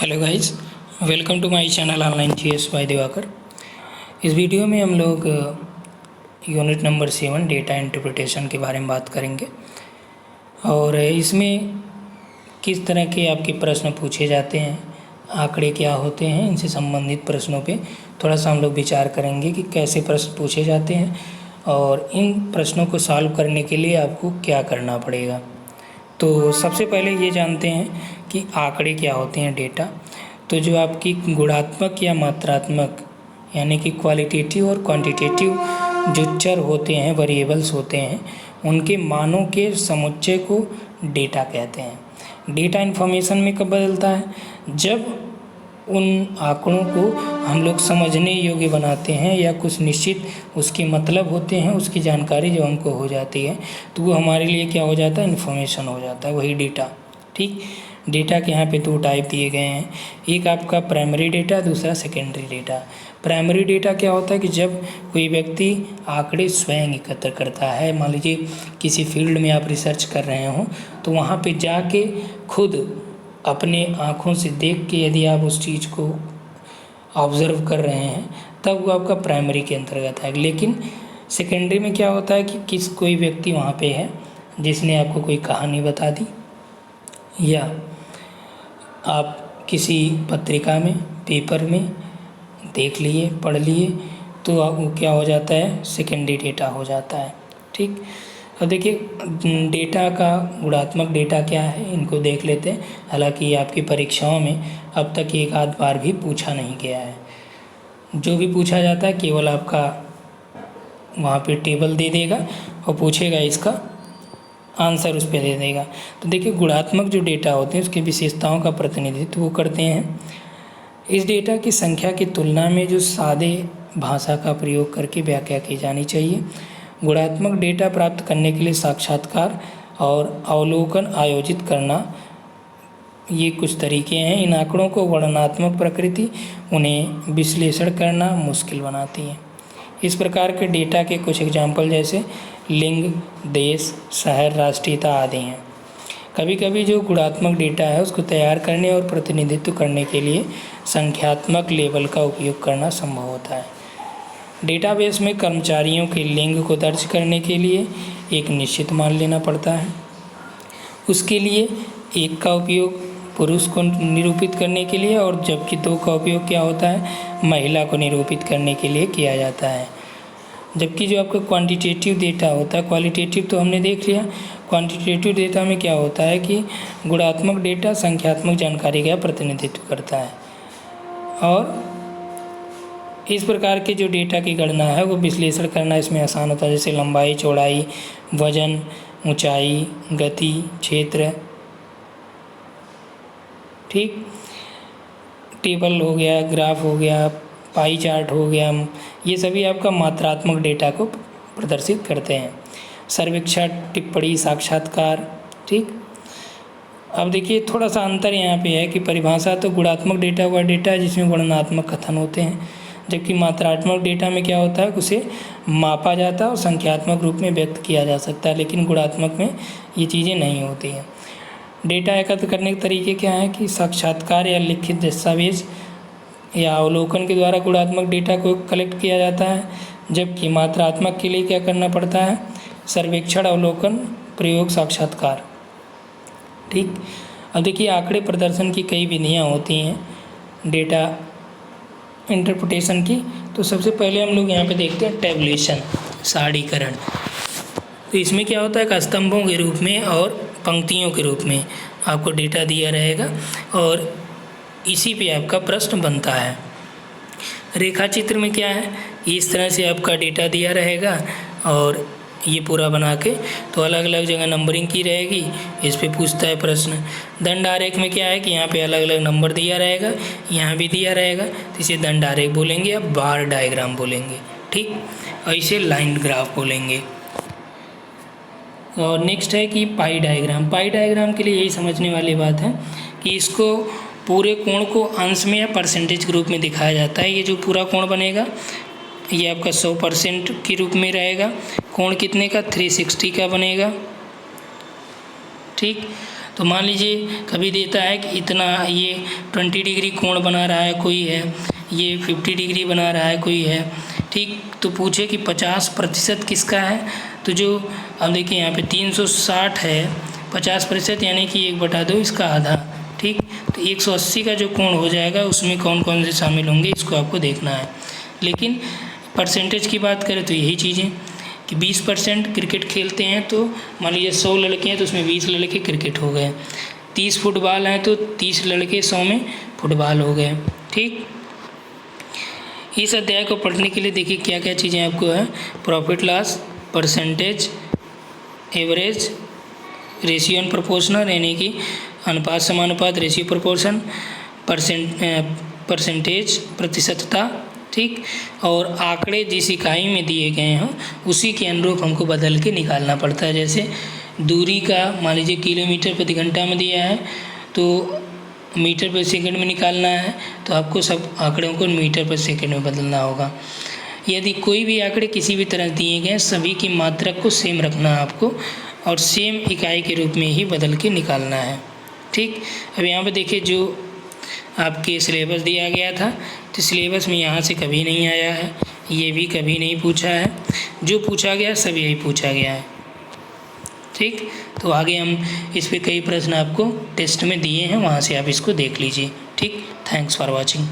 Hello guys, welcome to my channel online GS by Diwakar. इस video में हम लोग यूनिट नंबर 7 डेटा इंटरप्रिटेशन के बारे में बात करेंगे और इसमें किस तरह के आपके प्रश्न पूछे जाते हैं, आंकड़े क्या होते हैं, इनसे संबंधित प्रश्नों पे थोड़ा सा हम लोग विचार करेंगे कि कैसे प्रश्न पूछे जाते हैं और इन प्रश्नों को सॉल्व करने के लिए आपको क्या करना पड़ेगा। तो सबसे पहले ये जानते हैं कि आंकड़े क्या होते हैं। डेटा तो जो आपकी गुणात्मक या मात्रात्मक यानी कि क्वालिटेटिव और क्वांटिटेटिव जो चर होते हैं, वेरिएबल्स होते हैं, उनके मानों के समुच्चय को डेटा कहते हैं। डेटा इन्फॉर्मेशन में कब बदलता है? जब उन आंकड़ों को हम लोग समझने योग्य बनाते हैं या कुछ निश्चित उसके मतलब होते हैं, उसकी जानकारी जो हमको हो जाती है तो वो हमारे लिए क्या हो जाता है, इन्फॉर्मेशन हो जाता है, वही डेटा। ठीक, डेटा के यहाँ पे दो टाइप दिए गए हैं, एक आपका प्राइमरी डेटा, दूसरा सेकेंडरी डेटा। प्राइमरी डेटा क्या होता है कि जब कोई व्यक्ति आंकड़े स्वयं एकत्र करता है, मान लीजिए किसी फील्ड में आप रिसर्च कर रहे हो तो वहाँ पे जाके खुद अपने आँखों से देख के यदि आप उस चीज़ को ऑब्ज़र्व कर रहे हैं तब वो आपका प्राइमरी के अंतर्गत है। लेकिन सेकेंडरी में क्या होता है कि कोई व्यक्ति वहाँ पे है जिसने आपको कोई कहानी बता दी या आप किसी पत्रिका में, पेपर में देख लिए, पढ़ लिए, तो वो क्या हो जाता है, सेकेंडरी डेटा हो जाता है। ठीक, अब देखिए डेटा का गुणात्मक डेटा क्या है, इनको देख लेते हैं। हालांकि आपकी परीक्षाओं में अब तक एक आध बार भी पूछा नहीं गया है। जो भी पूछा जाता है केवल आपका वहाँ पे टेबल दे देगा और पूछेगा, इसका आंसर उस पर दे देगा। तो देखिए गुणात्मक जो डेटा होते हैं उसकी विशेषताओं का प्रतिनिधित्व वो करते हैं। इस डेटा की संख्या की तुलना में जो सादे भाषा का प्रयोग करके व्याख्या की जानी चाहिए। गुणात्मक डेटा प्राप्त करने के लिए साक्षात्कार और अवलोकन आयोजित करना, ये कुछ तरीके हैं। इन आंकड़ों को वर्णनात्मक प्रकृति उन्हें विश्लेषण करना मुश्किल बनाती है। इस प्रकार के डेटा के कुछ एग्जाम्पल जैसे लिंग, देश, शहर, राष्ट्रीयता आदि हैं। कभी कभी जो गुणात्मक डेटा है उसको तैयार करने और प्रतिनिधित्व करने के लिए संख्यात्मक लेबल का उपयोग करना संभव होता है। डेटाबेस में कर्मचारियों के लिंग को दर्ज करने के लिए एक निश्चित मान लेना पड़ता है। उसके लिए एक का उपयोग पुरुष को निरूपित करने के लिए और जबकि दो का उपयोग क्या होता है, महिला को निरूपित करने के लिए किया जाता है। जबकि जो आपका क्वांटिटेटिव डेटा होता है, क्वालिटेटिव तो हमने देख लिया, क्वांटिटेटिव डेटा में क्या होता है कि गुणात्मक डेटा संख्यात्मक जानकारी का प्रतिनिधित्व करता है और इस प्रकार के जो डेटा की गणना है वो विश्लेषण करना इसमें आसान होता है। जैसे लंबाई, चौड़ाई, वजन, ऊंचाई, गति, क्षेत्र, ठीक, टेबल हो गया, ग्राफ हो गया, पाई चार्ट हो गया, ये सभी आपका मात्रात्मक डेटा को प्रदर्शित करते हैं। सर्वेक्षण, टिप्पणी, साक्षात्कार, ठीक। अब देखिए थोड़ा सा अंतर यहाँ पे है कि परिभाषा तो गुणात्मक डेटा वह डेटा है जिसमें वर्णनात्मक कथन होते हैं, जबकि मात्रात्मक डेटा में क्या होता है, उसे मापा जाता है और संख्यात्मक रूप में व्यक्त किया जा सकता है, लेकिन गुणात्मक में ये चीज़ें नहीं होती हैं। डेटा एकत्र करने के तरीके क्या हैं कि साक्षात्कार या लिखित दस्तावेज या अवलोकन के द्वारा गुणात्मक डेटा को कलेक्ट किया जाता है, जबकि मात्रात्मक के लिए क्या करना पड़ता है, सर्वेक्षण, अवलोकन, प्रयोग, साक्षात्कार। ठीक, अब देखिए आंकड़े प्रदर्शन की कई विधियाँ होती हैं डेटा इंटरप्रिटेशन की। तो सबसे पहले हम लोग यहाँ पे देखते हैं टैबुलेशन, सारणीकरण। तो इसमें क्या होता है कि स्तंभों के रूप में और पंक्तियों के रूप में आपको डेटा दिया रहेगा और इसी पे आपका प्रश्न बनता है। रेखा चित्र में क्या है, इस तरह से आपका डेटा दिया रहेगा और ये पूरा बना के तो अलग अलग जगह नंबरिंग की रहेगी, इस पे पूछता है प्रश्न। दंड आरेख में क्या है कि यहाँ पे अलग अलग नंबर दिया रहेगा, यहाँ भी दिया रहेगा, तो इसे दंड आरेख बोलेंगे या बार डायग्राम बोलेंगे। ठीक, और इसे लाइन ग्राफ बोलेंगे। और नेक्स्ट है कि पाई डायग्राम। पाई डायग्राम के लिए यही समझने वाली बात है कि इसको पूरे कोण को अंश में या परसेंटेज के रूप में दिखाया जाता है। ये जो पूरा कोण बनेगा ये आपका 100% के रूप में रहेगा। कोण कितने का, 360 का बनेगा। ठीक, तो तो मान लीजिए कभी देता है कि इतना ये 20 डिग्री कोण बना रहा है कोई है, ये 50 डिग्री बना रहा है कोई है, ठीक। तो पूछे कि 50% किसका है, तो जो अब देखिए यहाँ पे 360 है, 50% यानी कि 1/2 इसका आधा, ठीक। तो 180 का जो कोण हो जाएगा उसमें कौन कौन से शामिल होंगे इसको आपको देखना है। लेकिन परसेंटेज की बात करें तो यही चीज़ें कि 20% क्रिकेट खेलते हैं, तो मान लीजिए 100 लड़के हैं तो उसमें 20 लड़के क्रिकेट हो गए, 30 फुटबॉल हैं तो 30 लड़के 100 में फुटबॉल हो गए, ठीक। इस अध्याय को पढ़ने के लिए देखिए क्या क्या चीज़ें आपको है, profit loss, percentage, average, ratio and proportional यानी कि अनुपात समानुपात, रेशियो प्रोपोर्शन, परसेंटेज प्रतिशतता, ठीक। और आंकड़े जिस इकाई में दिए गए हों उसी के अनुरूप हमको बदल के निकालना पड़ता है। जैसे दूरी का मान लीजिए किलोमीटर प्रति घंटा में दिया है तो मीटर पर सेकंड में निकालना है, तो आपको सब आंकड़ों को मीटर पर सेकंड में बदलना होगा। यदि कोई भी आंकड़े किसी भी तरह दिए गए सभी की मात्रक को सेम रखना है आपको और सेम इकाई के रूप में ही बदल के निकालना है, ठीक। अब यहाँ पे देखिए जो आपके सिलेबस दिया गया था तो सिलेबस में यहाँ से कभी नहीं आया है, ये भी कभी नहीं पूछा है, जो पूछा गया सब यही पूछा गया है, ठीक। तो आगे हम इस पे कई प्रश्न आपको टेस्ट में दिए हैं, वहाँ से आप इसको देख लीजिए, ठीक। Thanks for watching.